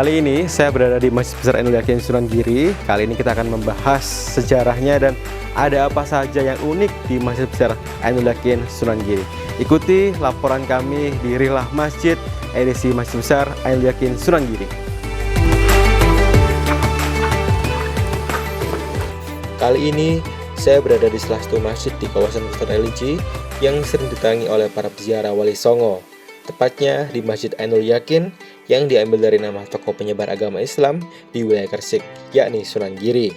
Kali ini saya berada di Masjid Besar Ainul Yakin Sunan Giri. Kali ini kita akan membahas sejarahnya dan ada apa saja yang unik di Masjid Besar Ainul Yakin Sunan Giri. Ikuti laporan kami di Rilah Masjid edisi Masjid Besar Ainul Yakin Sunan Giri. Kali ini saya berada di salah satu masjid di kawasan pusat religi yang sering didatangi oleh para peziarah Wali Songo. Tepatnya di Masjid Ainul Yakin yang diambil dari nama tokoh penyebar agama Islam di wilayah Gresik, yakni Sunan Giri.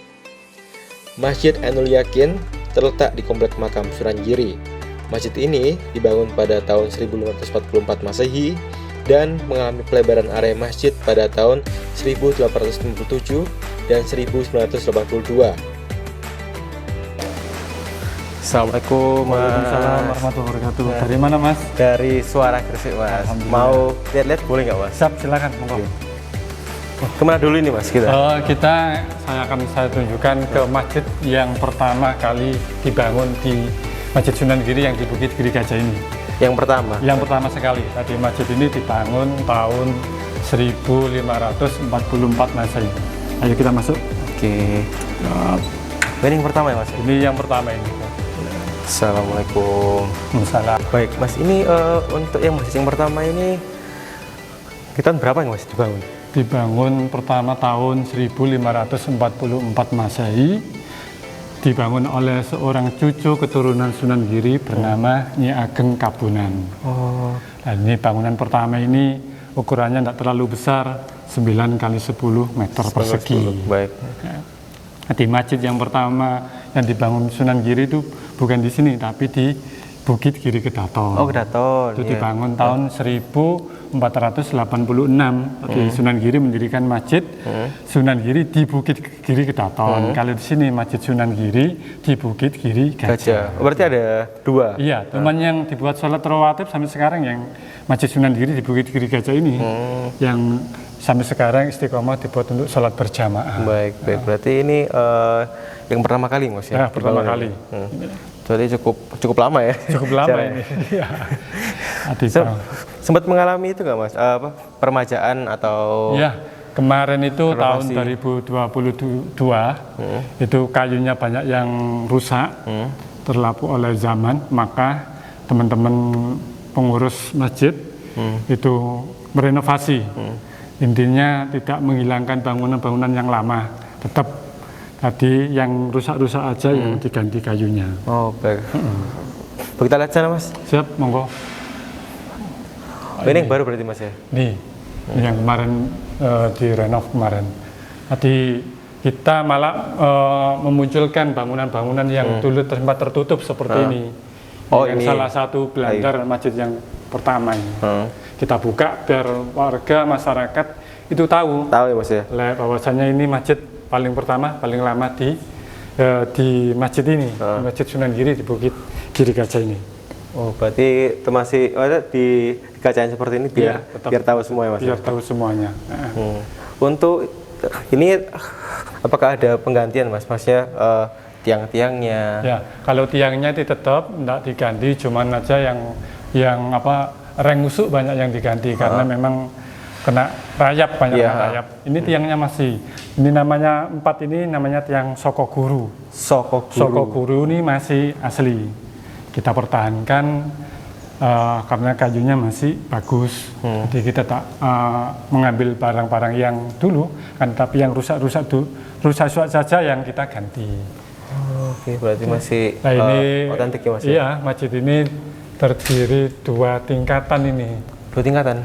Masjid Ainul Yakin terletak di komplek makam Sunan Giri. Masjid ini dibangun pada tahun 1544 Masehi dan mengalami pelebaran area masjid pada tahun 1857 dan 1982. Assalamualaikum Mas. Waalaikumsalam warahmatullahi wabarakatuh. Dari mana Mas? Dari Suara Gresik Mas. Mau lihat-lihat boleh nggak Mas? Siap, silakan. Monggo. Kemana dulu ini Mas kita? Saya tunjukkan ke masjid yang pertama kali dibangun di Masjid Sunan Giri yang di Bukit Giri Gajah ini. Yang pertama? Yang pertama sekali. Tadi masjid ini dibangun tahun 1544 Masehi. Ayo kita masuk. Oke. Ini yang pertama ya Mas? Ini yang pertama ini. Assalamualaikum. Masalah. Baik Mas, ini untuk yang masjid yang pertama ini kita berapa yang Mas dibangun? Dibangun pertama tahun 1544 Masehi. Dibangun oleh seorang cucu keturunan Sunan Giri bernama Nyi Ageng Kabunan. Oh. Dan ini bangunan pertama ini ukurannya tidak terlalu besar, 9 kali 10 meter persegi. Baik. Di masjid yang pertama yang dibangun Sunan Giri itu bukan di sini, tapi di Bukit Giri Kedaton. Oh, Kedaton. Itu dibangun tahun 1486. Di Sunan Giri mendirikan masjid Sunan Giri di Bukit Giri Kedaton. Kalau di sini masjid Sunan Giri di Bukit Giri Gajah. Berarti ada dua. Iya, teman yang dibuat sholat rawatib sampai sekarang yang masjid Sunan Giri di Bukit Giri Gajah ini yang sampai sekarang istiqomah dibuat untuk sholat berjamaah. Baik. Berarti ini yang pertama kali Mas ya? Ya, pertama kali. Jadi cukup lama ya? Cukup lama ini. Sempat mengalami itu nggak Mas? Permajaan atau? Ya, kemarin itu renovasi. tahun 2022 itu kayunya banyak yang rusak, terlapu oleh zaman, maka teman-teman pengurus masjid itu merenovasi. Intinya tidak menghilangkan bangunan-bangunan yang lama, tetap tadi yang rusak-rusak aja yang diganti kayunya. Oh, baik. Kita lihat sana Mas. Siap, monggo. Ini yang baru berarti Mas ya? Nih, yang kemarin direnov kemarin. Tadi kita malah memunculkan bangunan-bangunan yang dulu sempat tertutup seperti ini. Oh, ini salah satu belajar masjid yang pertama ini. Kita buka biar warga masyarakat itu tahu ya Mas ya? Bahwasanya ini masjid paling pertama, paling lama di masjid ini, di Masjid Sunan Giri di Bukit Giri Gajah ini. Oh, berarti itu masih di kacain seperti ini biar tahu semua ya Mas? Biar tahu semuanya. Untuk ini apakah ada penggantian Mas? Maksudnya tiang-tiangnya? Ya, kalau tiangnya itu tetap tidak diganti, cuman aja yang reng usuk banyak yang diganti karena memang kena rayap, banyak rayap. Ini tiangnya masih. Ini namanya 4 ini namanya tiang Sokoguru. Sokoguru ini masih asli. Kita pertahankan karena kayunya masih bagus. Jadi kita tak mengambil barang-barang yang dulu, kan, tapi yang rusak saja yang kita ganti. Oke, berarti masih otentik ya Mas? Iya, masjid ini terdiri 2 tingkatan ini. 2 tingkatan?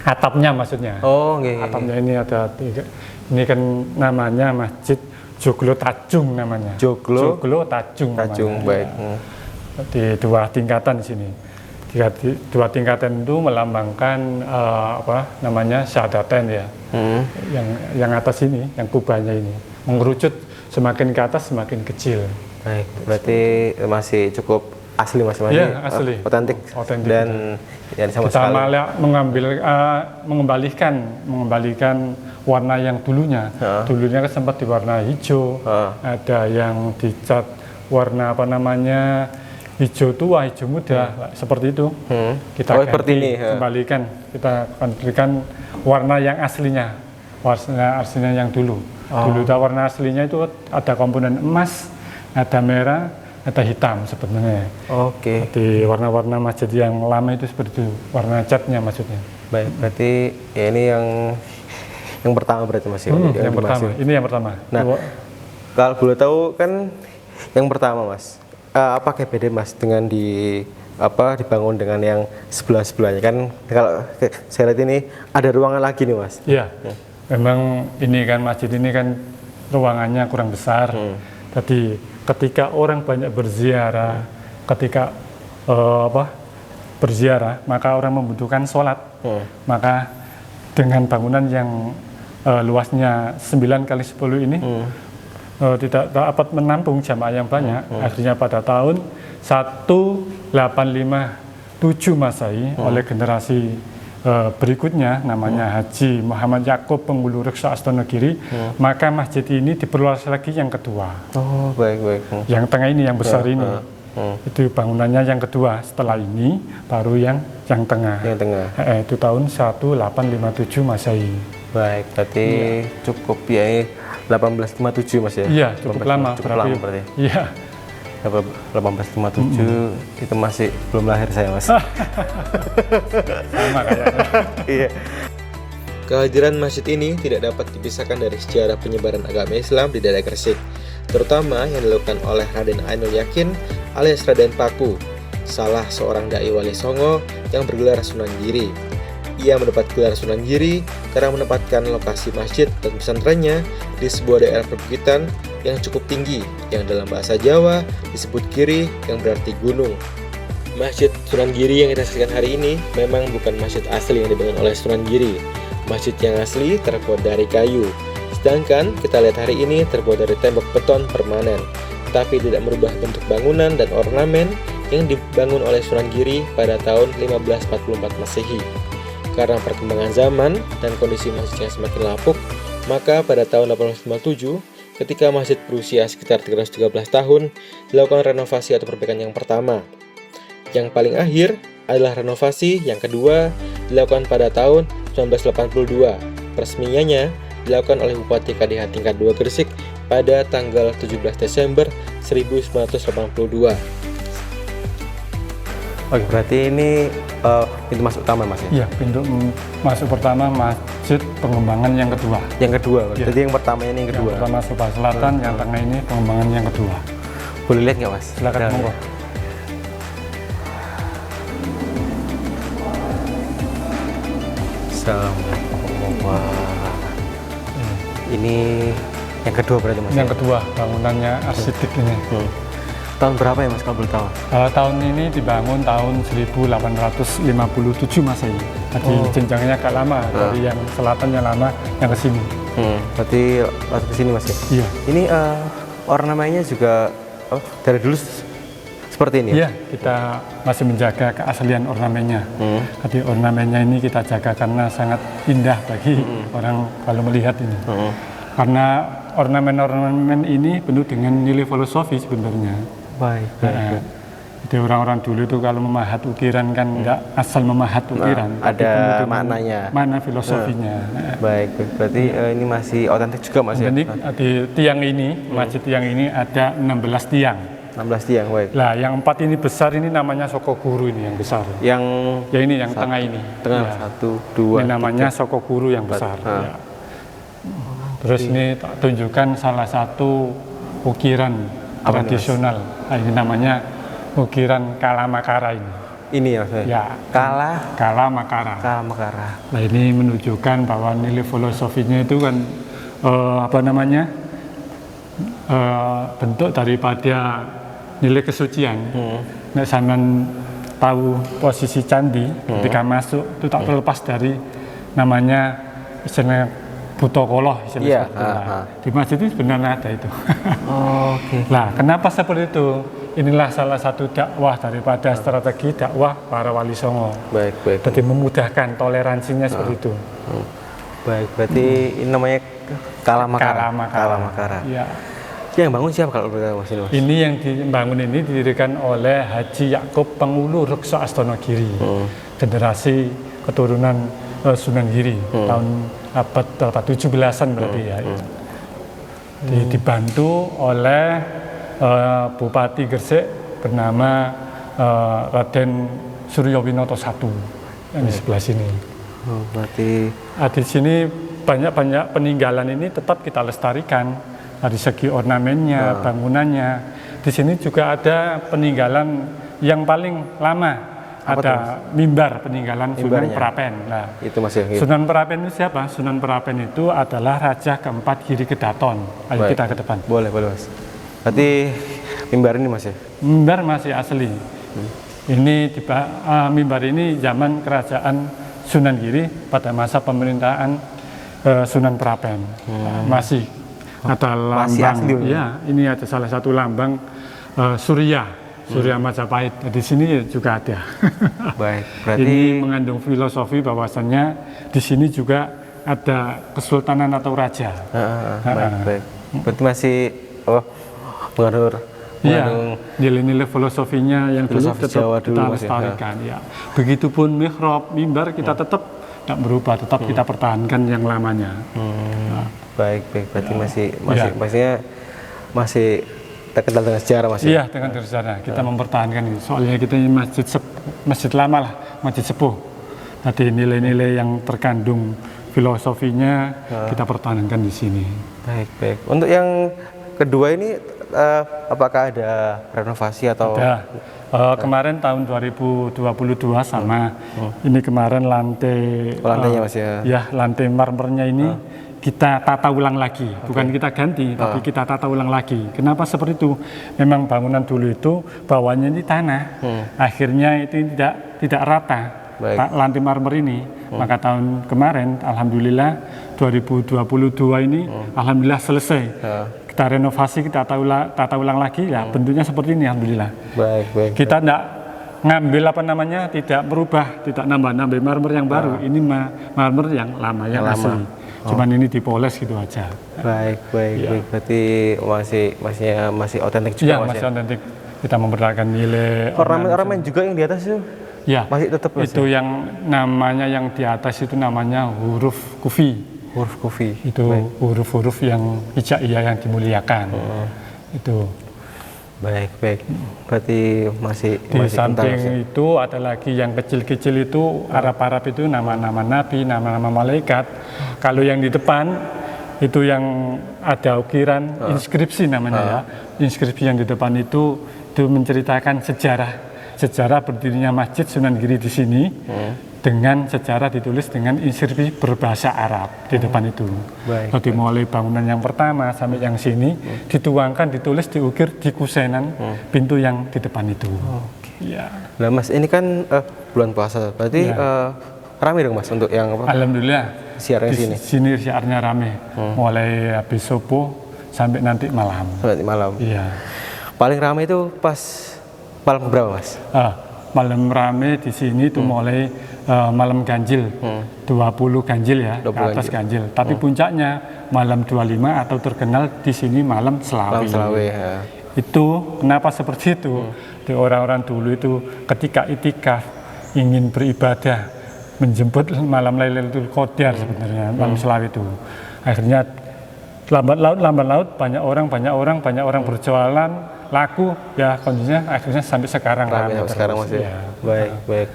Atapnya maksudnya. Oh, okay. Atapnya ini ada 3. Ini kan namanya Masjid Joglo Tajung namanya. Joglo Tajung. Tajung, baik. Di 2 tingkatan di sini. 2 tingkatan itu melambangkan syahadaten ya. Yang atas ini, yang kubahnya ini mengerucut semakin ke atas semakin kecil. Baik, berarti masih cukup asli Mas? Iya, asli. Otentik. Dan ya, sama kita sekali malah mengembalikan warna yang dulunya. Dulunya kan sempat diwarna hijau. Ada yang dicat warna hijau tua, hijau muda, seperti itu. Kita seperti ini, kembalikan, kita berikan warna yang aslinya. warna aslinya yang dulu. Dulu warna aslinya itu ada komponen emas, ada merah, ada hitam sebenarnya. Oke. Di warna-warna masjid yang lama itu seperti itu, warna catnya maksudnya. Baik, berarti ya ini yang pertama berarti Mas ya. Yang pertama, ini yang pertama. Nah, kalau boleh tahu kan yang pertama Mas, apa beda Mas dengan dibangun dengan yang sebelahnya kan? Kalau saya lihat ini ada ruangan lagi nih Mas. Iya. Memang ini kan masjid ini kan ruangannya kurang besar. Jadi ketika orang banyak berziarah, ketika berziarah, maka orang membutuhkan sholat. Maka dengan bangunan yang luasnya 9x10 ini tidak dapat menampung jamaah yang banyak. Akhirnya pada tahun 1857 Masehi oleh generasi berikutnya namanya Haji Muhammad Yakub Penghulu Reksa Astonagiri, maka masjid ini diperluas lagi yang kedua. Oh, baik. Yang tengah ini yang besar ini. Itu bangunannya yang kedua. Setelah ini baru yang tengah. Yang tengah. Itu tahun 1857 Masehi. Baik, berarti cukup ya 1857 Mas ya. Iya, cukup lama. Cukup lama berarti. Iya. 1857 itu masih belum lahir saya Mas. Sama kayaknya. Iya. Kehadiran masjid ini tidak dapat dipisahkan dari sejarah penyebaran agama Islam di daerah Gresik, terutama yang dilakukan oleh Raden Ainul Yakin alias Raden Paku, salah seorang dai Wali Songo yang bergelar Sunan Giri. Ia mendapat gelar Sunan Giri karena menempatkan lokasi masjid dan pesantrennya di sebuah daerah perbukitan yang cukup tinggi, yang dalam bahasa Jawa disebut Giri yang berarti gunung. Masjid Sunan Giri yang kita saksikan hari ini memang bukan masjid asli yang dibangun oleh Sunan Giri. Masjid yang asli terbuat dari kayu, sedangkan kita lihat hari ini terbuat dari tembok beton permanen, tapi tidak merubah bentuk bangunan dan ornamen yang dibangun oleh Sunan Giri pada tahun 1544 Masehi. Karena perkembangan zaman dan kondisi masjid yang semakin lapuk, maka pada tahun 1857, ketika masjid berusia sekitar 313 tahun, dilakukan renovasi atau perbaikan yang pertama. Yang paling akhir adalah renovasi yang kedua, dilakukan pada tahun 1982. Peresmiannya dilakukan oleh Bupati KDH tingkat 2 Gresik pada tanggal 17 Desember 1982. Oke, berarti ini pintu masuk utama Mas ya? Iya, pintu masuk pertama masjid pengembangan yang kedua. Yang kedua, Ya. jadi yang pertama ini yang kedua. Yang pertama sebelah selatan, yang tengah ini pengembangan yang kedua. Boleh lihat nggak Mas? Silakan monggo. Assalamualaikum. Wah. Ini yang kedua berarti Mas? Yang kedua, bangunannya arsitek ini. Tahun berapa ya Mas kalau boleh tahu? Tahun ini dibangun tahun 1857 Masehi. Jadi jenjangnya agak lama, dari yang selatan yang lama yang ke sini. Berarti waktu ke sini Mas ya? Iya. Ini ornamennya juga dari dulu seperti ini ya? Iya, kita masih menjaga keaslian ornamennya. Jadi ornamennya ini kita jaga karena sangat indah bagi orang kalau melihat ini. Karena ornamen-ornamen ini penuh dengan nilai filosofi sebenarnya. Baik. Jadi orang-orang dulu itu kalau memahat ukiran kan enggak asal memahat ukiran, tapi ada penuh dengan maknanya. Mana filosofinya. Baik, berarti ini masih otentik juga Mas ya? Di tiang ini, masjid tiang ini ada 16 tiang. 16 tiang, baik. Lah, yang 4 ini besar ini namanya Sokoguru ini yang besar. Yang Ya ini yang tengah ini. tengah Ya. 1, 2, Ini namanya Sokoguru yang besar. Ya. Terus ini tak tunjukkan salah satu ukiran tradisional. Nah, ini namanya ukiran Kalamakara ini. ini ya Mas ya? Ya, Kalamakara. Kalamakara. Nah, ini menunjukkan bahwa nilai filosofinya itu kan bentuk daripada nilai kesucian. Nek sampean tahu posisi candi ketika masuk itu tak terlepas dari namanya istilah Butokoloh Iya, seperti itu. Di masjid ini sebenarnya ada itu. Oke. Nah, kenapa seperti itu? Inilah salah satu dakwah daripada strategi dakwah para wali songo. Baik. Jadi memudahkan toleransinya seperti itu. Baik, berarti ini namanya Kalamakara. Kalamakara. Iya. Yang bangun siapa kalau boleh tahu Mas ini Mas? Ini yang dibangun ini didirikan oleh Haji Yakub Penghulu Reksa Astonagiri, generasi keturunan Sunan Giri tahun abad berapa 17-an berarti ya. Dibantu oleh Bupati Gresik bernama Raden Suryowinoto I yang di sebelah sini. Oh, berarti Di sini banyak peninggalan ini tetap kita lestarikan dari segi ornamennya, bangunannya. Di sini juga ada peninggalan yang paling lama. Ada mimbar peninggalan Sunan Prapen. Nah, itu Mas ya. Sunan Prapen itu siapa? Sunan Prapen itu adalah raja keempat Giri Kedaton. Ayo kita ke depan. Boleh Mas. Berarti mimbar ini Mas ya? Mimbar masih asli. Ini mimbar ini zaman kerajaan Sunan Giri pada masa pemerintahan Sunan Prapen. Masih ada lambang. Masih asli, ya, ini ada salah satu lambang Surya Majapahit. Di sini juga ada. Baik, berarti ini mengandung filosofi bahwasannya di sini juga ada kesultanan atau raja. baik. Berarti masih mengandung nilai-nilai filosofinya yang dulu tetap Jawa kita dulu, lestarikan. Ya. Begitupun mihrab, mimbar kita tetap tidak berubah, tetap kita pertahankan yang lamanya. Baik. Berarti masih terkenal dengan sejarah Mas. Iya, dengan sejarah kita mempertahankan itu. Soalnya kita ini masjid lama lah, masjid sepuh. Jadi nilai-nilai yang terkandung filosofinya kita pertahankan di sini. Baik. Untuk yang kedua ini apakah ada renovasi atau? Ada. Kemarin tahun 2022 sama. Ini kemarin lantainya Mas ya. Ya, lantai marmernya ini kita tata ulang lagi, bukan kita ganti, tapi kita tata ulang lagi. Kenapa seperti itu? Memang bangunan dulu itu bawahnya ini tanah, akhirnya itu tidak rata. Lantai marmer ini, maka tahun kemarin, alhamdulillah 2022 ini, alhamdulillah selesai. Kita renovasi, kita tata ulang lagi, ya bentuknya seperti ini, alhamdulillah. Baik. Kita tidak ngambil tidak merubah, tidak nambah marmer yang baru. Ini marmer yang lama, yang asli. Cuman ini dipoles gitu aja. Baik. Berarti masih otentik juga Mas. Masih otentik. Kita mempertahankan nilai ornamen juga yang di atas itu. Ya, masih tetap Mas. Itu yang namanya yang di atas itu namanya huruf kufi. Huruf kufi. Itu huruf-huruf yang hijaiyah yang dimuliakan. Itu. Baik. Berarti masih samping itu ada lagi yang kecil-kecil itu Arab itu nama-nama nabi, nama-nama malaikat. Kalau yang di depan itu yang ada ukiran inskripsi namanya ya. Inskripsi yang di depan itu menceritakan sejarah berdirinya Masjid Sunan Giri di sini. Dengan sejarah ditulis dengan inskripsi berbahasa Arab di depan itu. Jadi mulai bangunan yang pertama sampai yang sini dituangkan, ditulis, diukir di kusenan pintu yang di depan itu. Ya. Nah Mas, ini kan bulan puasa, berarti ramai dong Mas untuk yang apa? Alhamdulillah. Siarnya di sini siarnya ramai, mulai habis subuh sampai nanti malam. Iya. Paling ramai itu pas malam berapa Mas? Malam rame di sini itu mulai malam ganjil, 20 ganjil ya, ke atas ganjil. Tapi puncaknya malam 25 atau terkenal di sini malam Selawi. Ya. Itu kenapa seperti itu? Di orang-orang dulu itu ketika itikaf ingin beribadah, menjemput malam Lailatul Qadar sebenarnya malam Selawi itu. Akhirnya lambat laut banyak orang berjualan, laku ya, kondisinya akhirnya sampai sekarang sekarang masih ya. Baik.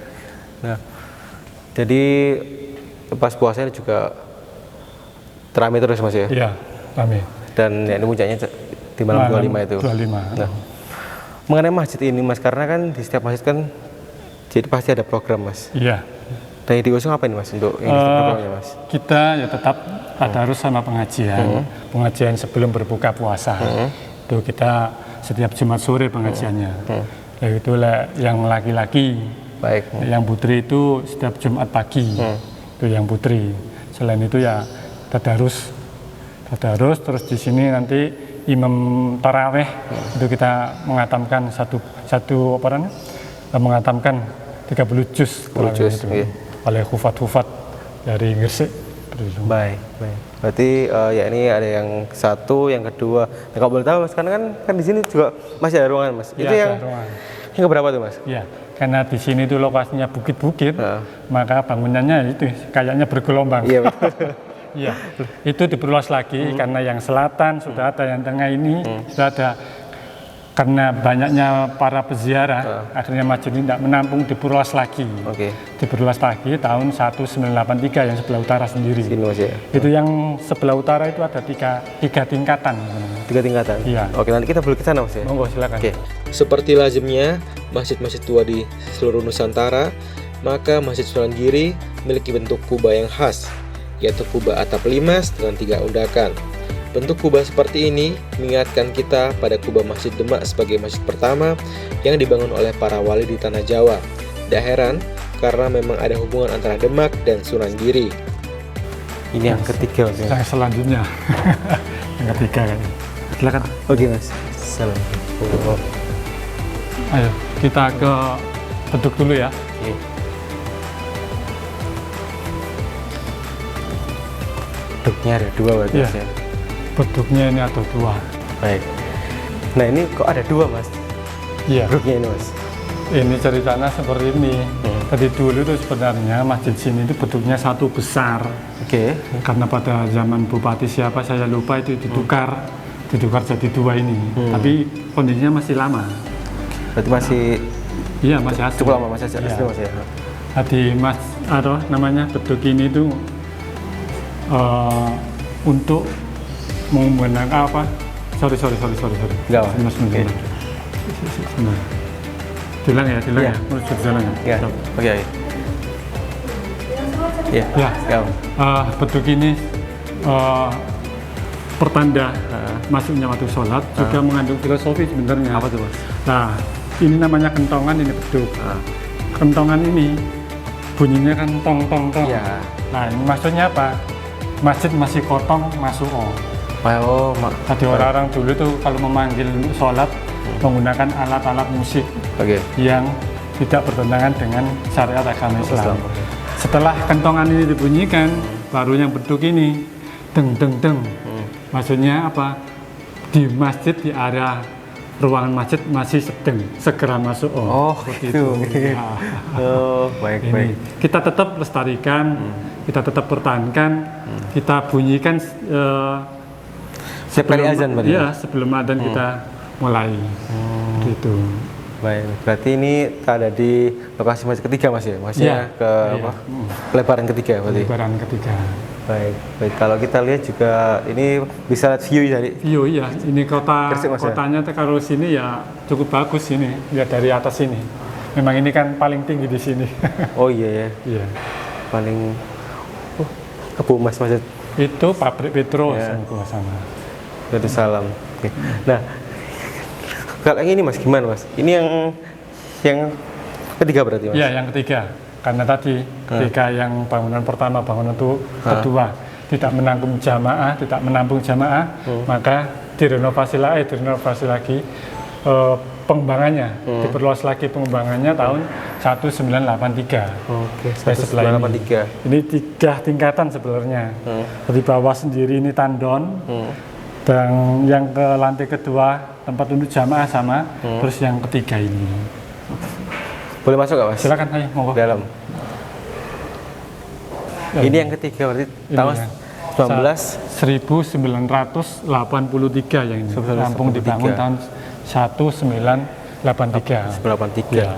Nah, jadi pas puasa ini juga ramai terus Mas ya? Iya, ramai. Dan ya, ini puncaknya di malam 25 itu. 25. Nah, mengenai masjid ini Mas, karena kan di setiap masjid kan jadi pasti ada program Mas. Iya. Dan yang diusung apa ini Mas untuk ini programnya Mas? Kita ya tetap tadarus sama pengajian. Pengajian sebelum berbuka puasa. Itu kita setiap Jumat sore pengajiannya. Yaitu yang laki-laki. Baik. Yang putri itu setiap Jumat pagi. Itu yang putri. Selain itu ya tadarus terus di sini nanti imam taraweh itu kita mengatamkan satu mengatamkan 30 juz itu oleh hufat dari Gresik. Baik. Berarti ya ini ada yang satu, yang kedua. Nah, kalau boleh tahu Mas, karena kan di sini juga masih ada ruangan Mas. Ya, itu yang keberapa tuh Mas? Iya, karena di sini tuh lokasinya bukit-bukit, maka bangunannya itu kayaknya bergelombang. Iya betul. Iya, itu diperluas lagi karena yang selatan sudah ada, yang tengah ini sudah ada. Karena banyaknya para peziarah, akhirnya masjid ini tidak menampung, diperluas lagi. Oke. Diperluas lagi tahun 1983 yang sebelah utara sendiri. Sini Mas ya. Itu yang sebelah utara itu ada tiga tingkatan. 3 tingkatan. Iya. Oke, nanti kita boleh ke sana Mas ya. Monggo silakan. Oke. Seperti lazimnya masjid-masjid tua di seluruh Nusantara, maka Masjid Sunan Giri memiliki bentuk kubah yang khas, yaitu kubah atap limas dengan 3 undakan. Bentuk kubah seperti ini mengingatkan kita pada kubah Masjid Demak sebagai masjid pertama yang dibangun oleh para wali di tanah Jawa. Tidak heran karena memang ada hubungan antara Demak dan Sunan Giri. Ini yang ketiga Mas ya. Yang selanjutnya, yang ketiga kan. Silakan. Oke Mas. Assalamualaikum. Ayo kita ke beduk dulu ya. Oke. Beduknya ada 2 berarti Iya. Mas ya. Beduknya ini ada 2. Baik. Nah ini kok ada 2 Mas? Iya. Beduknya ini Mas. Ini ceritanya seperti ini. Tadi dulu itu sebenarnya masjid sini itu bentuknya satu besar. Oke. Karena pada zaman bupati siapa saya lupa itu ditukar jadi 2 ini. Tapi kondisinya masih lama. Berarti masih Iya masih asli. cukup lama Mas ya. Iya. Asli Mas ya. Tadi Mas namanya beduk ini itu untuk menggunakan apa? Sorry. Enggak Mas. Sebentar. Dilang ya. Iya. Menuju jalan ya. Ya. Siap. Oke. Iya. Ya. Ya. Beduk ini pertanda masuknya waktu sholat, juga mengandung filosofi sebenarnya. Apa tuh Mas? Nah, ini namanya kentongan, ini beduk. Kentongan ini bunyinya kan tong. Iya. Nah, ini maksudnya apa? Masjid masih kotong, masuk oh. Tadi orang-orang dulu tuh kalau memanggil untuk sholat menggunakan alat-alat musik Oke. yang tidak bertentangan dengan syariat agama Islam. Setelah kentongan ini dibunyikan, baru yang beduk ini deng. Maksudnya apa? Di masjid, di area ruangan masjid masih sedang segera masuk. Oh, seperti itu. Nah, Oh, baik. kita tetap lestarikan, kita tetap pertahankan, kita bunyikan Setiap kali azan berarti. Iya, sebelum adzan kita mulai. Gitu. Baik. Berarti ini ada di lokasi masjid ketiga Mas ya. Maksudnya Iya. ke Iya. apa? Lebaran ketiga berarti. Lebaran ketiga. Baik. Kalau kita lihat juga ini bisa lihat view dari Iya, ini Gresik, Mas, ya? kotanya tuh kalau sini ya cukup bagus ini, lihat dari atas ini. Memang ini kan paling tinggi di sini. Oh iya ya. Iya. Paling Kebo Mas Masjid Itu pabrik Petro Ya. sana. Darussalam. Oke. Nah, kalau yang ini Mas gimana Mas? Ini yang ketiga berarti Mas? Iya, yang ketiga. Karena tadi ketika yang bangunan pertama, bangunan itu kedua tidak menampung jamaah, maka direnovasi lagi pengembangannya, diperluas lagi pengembangannya tahun 1983. Oke, Sampai sebelah 1983. Ini 3 tingkatan sebenarnya. Di bawah sendiri ini tandon, dan yang ke lantai kedua tempat duduk jamaah sama, terus yang ketiga ini. Boleh masuk nggak Mas? Silakan, ayo monggo. Dalam. Ini yang ketiga berarti tahun ya. 1983 yang ini. 1983. Lampung dibangun tahun 1983. 1983. Ya.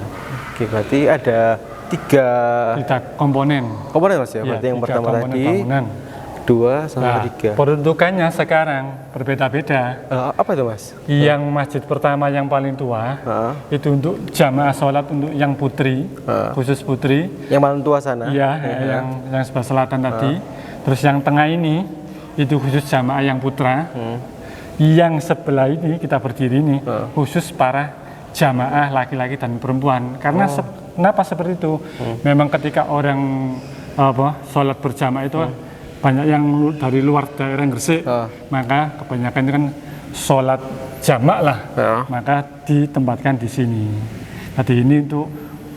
Oke, berarti ada 3 Kita komponen. komponen Mas ya? Ya, Berarti yang 3 pertama komponen tadi bangunan. 2 sama Nah, 3. peruntukannya sekarang berbeda-beda. Apa itu Mas? Yang masjid pertama yang paling tua itu untuk jamaah sholat untuk yang putri, khusus putri. Yang paling tua sana? Iya, yang sebelah selatan tadi. Terus yang tengah ini itu khusus jamaah yang putra. Yang sebelah ini kita berdiri ini khusus para jamaah laki-laki dan perempuan. Karena kenapa seperti itu? Memang ketika orang sholat berjamaah itu banyak yang dari luar daerah Gresik, maka kebanyakan itu kan sholat jamak lah, maka ditempatkan di sini. Jadi ini untuk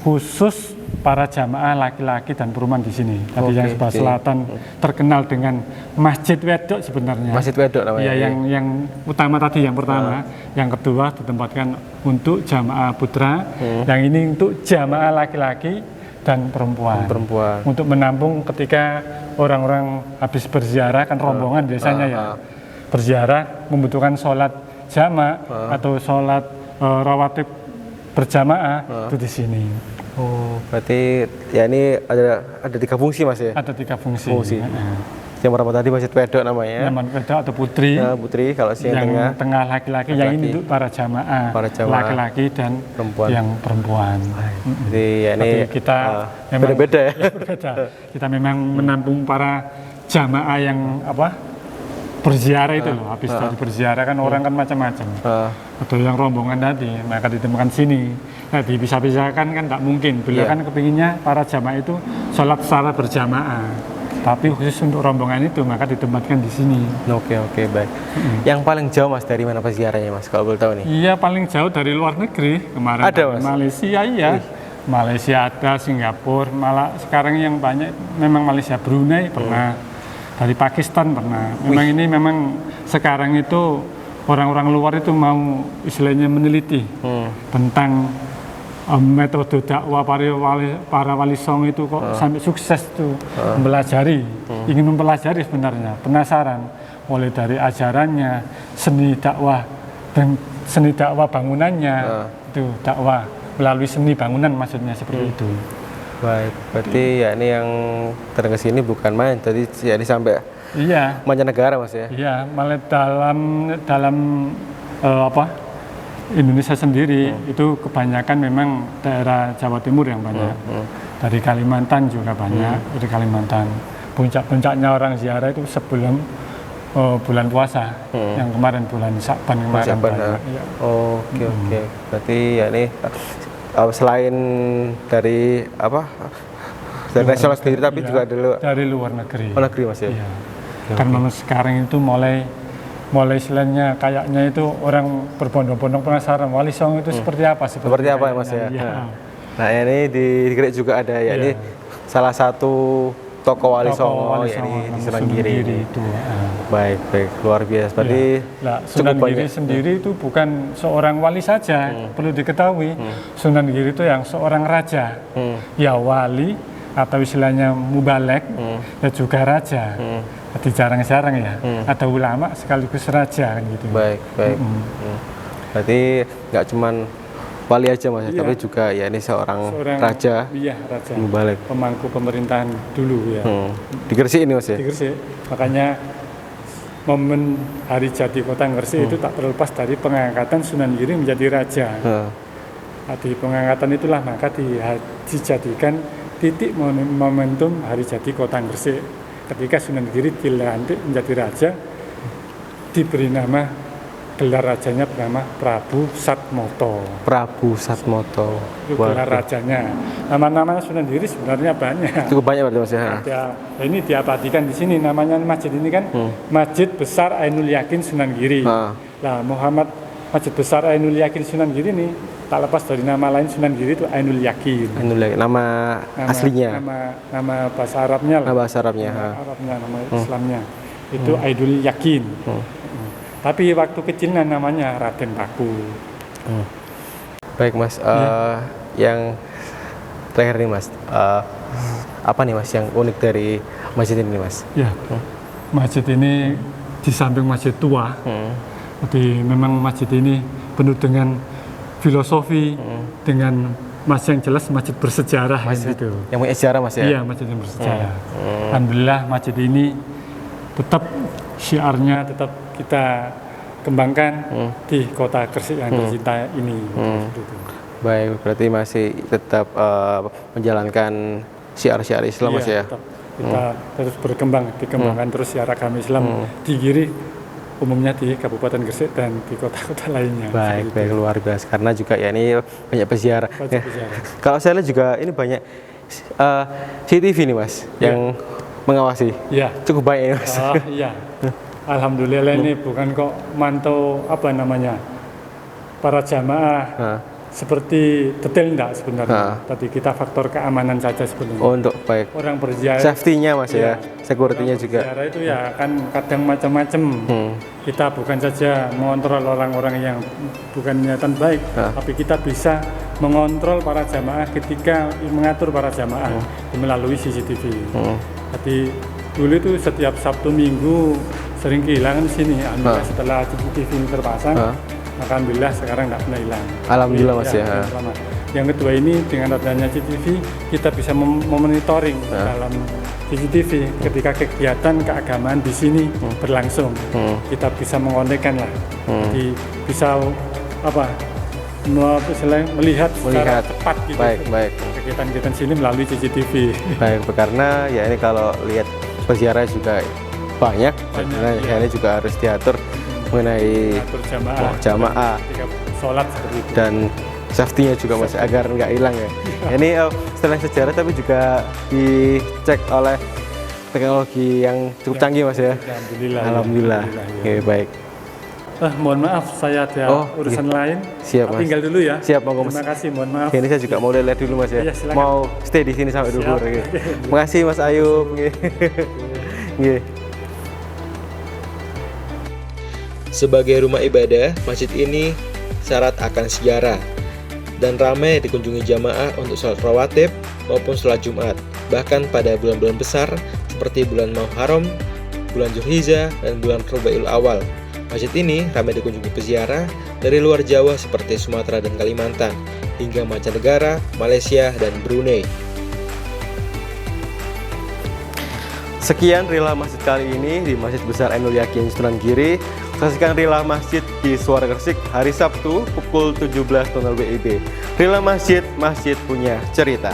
khusus para jamaah laki-laki dan perempuan di sini. Tadi yang sebelah selatan terkenal dengan Masjid Wedok sebenarnya. Masjid Wedok namanya. Iya, yang utama tadi yang pertama, yang kedua ditempatkan untuk jamaah putra, yang ini untuk jamaah laki-laki dan perempuan. Untuk menampung ketika orang-orang habis berziarah kan rombongan biasanya ya. Berziarah membutuhkan sholat jamak atau sholat rawatib berjamaah itu di sini. Oh, berarti ya ini ada 3 fungsi Mas ya? Ada 3 fungsi. Yang pertama tadi masjid wedok namanya. Masjid wedok atau putri. Nah, putri kalau yang tengah laki-laki, yang ini untuk para jamaah. Laki-laki dan perempuan. Yang perempuan. Jadi ya ini kita beda-beda ya. Berbeda. Kita memang menampung para jamaah yang berziarah itu loh. Habis dari berziarah kan orang kan macam-macam. Ada yang rombongan tadi, maka ditemukan sini. Nah, dipisah-pisahkan kan tak mungkin. Beliau kan kepinginnya para jamaah itu sholat secara berjamaah. Tapi khusus untuk rombongan itu maka ditempatkan di sini. Oke, baik. Yang paling jauh Mas dari mana peziarahnya Mas kalau boleh tahu nih? Iya, paling jauh dari luar negeri. Kemarin ada Mas? Malaysia iya. Malaysia ada, Singapura, malah sekarang yang banyak memang Malaysia, Brunei pernah. Dari Pakistan pernah. Memang ini memang sekarang itu orang-orang luar itu mau istilahnya meneliti tentang metode dakwah para wali songo itu kok sampai sukses tuh mempelajari, ingin mempelajari sebenarnya, penasaran mulai dari ajarannya, seni dakwah dan seni dakwah bangunannya itu dakwah melalui seni bangunan maksudnya seperti itu. Baik, berarti ya ini yang datang ke sini bukan main, tadi ya ini sampai mancanegara Mas ya? Iya, malah dalam Indonesia sendiri itu kebanyakan memang daerah Jawa Timur yang banyak. Dari Kalimantan juga banyak, dari Kalimantan. Puncak-puncaknya orang ziarah itu sebelum bulan puasa, yang kemarin bulan Sya'ban kemarin. Ya. Oke. Berarti ya ini selain dari dari nasional sendiri tapi juga dari luar negeri. Oh, negeri Mas ya? Iya. Kan memang sekarang itu mulai istilahnya kayaknya itu orang berbondong-bondong penasaran wali songo itu seperti apa Mas ya? Nah ini di Gerik juga ada ya ini salah satu toko wali songo ya ini di Sunan Giri itu. Baik luar biasa. Berarti Sunan Giri sendiri itu bukan seorang wali saja, perlu diketahui. Sunan Giri itu yang seorang raja, ya wali atau istilahnya mubalek, dan juga raja. Jadi jarang-jarang ya, ada ulama sekaligus raja kan gitu. Baik. Berarti nggak cuman wali aja Mas, tapi juga ya ini seorang raja. Iya, raja. Mubalek. Pemangku pemerintahan dulu ya. Di Gresik ini Mas ya? Di Gresik. Makanya momen hari jadi kota Gresik itu tak terlepas dari pengangkatan Sunan Giri menjadi raja. Di pengangkatan itulah maka dijadikan titik momentum hari jadi kota Gresik. Ketika Sunan Giri dilantik menjadi raja, diberi nama gelar rajanya bernama Prabu Satmoto. Itu gelar rajanya. Nama-namanya Sunan Giri sebenarnya banyak. Cukup banyak berarti Mas ya. Ini diabadikan di sini. Namanya masjid ini kan Masjid Besar Ainul Yakin Sunan Giri. Nah, Masjid Besar Ainul Yakin Sunan Giri ini tak lepas dari nama lain Sunan Giri itu Ainul Yakin. Nama aslinya. Nama bahasa Arabnya. Nama bahasa Arabnya. Nama Islamnya itu Ainul Yakin. Tapi waktu kecilnya namanya Raden Paku. Baik Mas, yang terakhir nih Mas, apa nih Mas yang unik dari masjid ini Mas? Ya, masjid ini di samping masjid tua. Jadi memang masjid ini penuh dengan filosofi, dengan masjid yang jelas masjid bersejarah gitu. Yang punya sejarah Mas ya? Iya, masjid yang bersejarah. Alhamdulillah masjid ini tetap syiarnya tetap kita kembangkan di kota Gresik yang tercinta ini. Baik, berarti masih tetap menjalankan syiar-syiar Islam Mas ya? Tetap. Kita terus dikembangkan terus syiar agama Islam di Giri, umumnya di Kabupaten Gresik dan di kota-kota lainnya. Baik, luar biasa. Karena juga ya ini banyak peziarah. Kalau saya lihat juga ini banyak CCTV nih Mas yang mengawasi. Iya. Cukup banyak Mas. Iya. Alhamdulillah ini bukan kok mantau para jamaah seperti detail enggak sebenarnya. Tadi kita faktor keamanan saja sebenarnya. Untuk baik. Orang berziarah. Safety-nya Mas ya, security-nya juga. Berziarah itu ya kan kadang macam-macam. Kita bukan saja mengontrol orang-orang yang bukan niatan baik, tapi kita bisa mengontrol para jamaah ketika mengatur para jamaah melalui CCTV. Jadi dulu itu setiap Sabtu Minggu sering kehilangan di sini. Alhamdulillah setelah CCTV ini terpasang, maka alhamdulillah sekarang tidak pernah hilang. Alhamdulillah Mas ya. Yang kedua ini dengan adanya CCTV kita bisa memonitoring dalam CCTV ketika kegiatan keagamaan di sini berlangsung. Kita bisa mengonekkan lah. Jadi bisa melihat secara cepat gitu. Baik. Kegiatan sini melalui CCTV. Baik, karena ya ini kalau lihat peziarah juga banyak nah, ya. Ini juga harus diatur mengenai jamaah ketika sholat seperti itu. Dan safety-nya juga Mas agar nggak hilang ya. Ini selain sejarah tapi juga dicek oleh teknologi yang cukup canggih Mas ya. Alhamdulillah. Oke, baik. Mohon maaf, saya ada urusan lain. Siap Mas. Tinggal dulu ya. Siap, monggo Mas. Terima kasih, mohon maaf. Ini saya juga mau lihat dulu Mas ya. Iya, silakan. Mau stay di sini sampai duhur. Terima kasih Mas Ayub. Nggih. Sebagai rumah ibadah, masjid ini syarat akan sejarah dan ramai dikunjungi jamaah untuk sholat rawatib maupun sholat Jumat. Bahkan pada bulan-bulan besar seperti bulan Muharram, bulan Zulhijjah, dan bulan Rabiul Awal. Masjid ini ramai dikunjungi peziarah dari luar Jawa seperti Sumatera dan Kalimantan, hingga mancanegara, Malaysia, dan Brunei. Sekian Rilah Masjid kali ini di Masjid Besar Ainul Yakin Sunan Giri. Saksikan Rilah Masjid di Suara Gresik hari Sabtu pukul 17.00 WIB. Rilah Masjid, masjid punya cerita.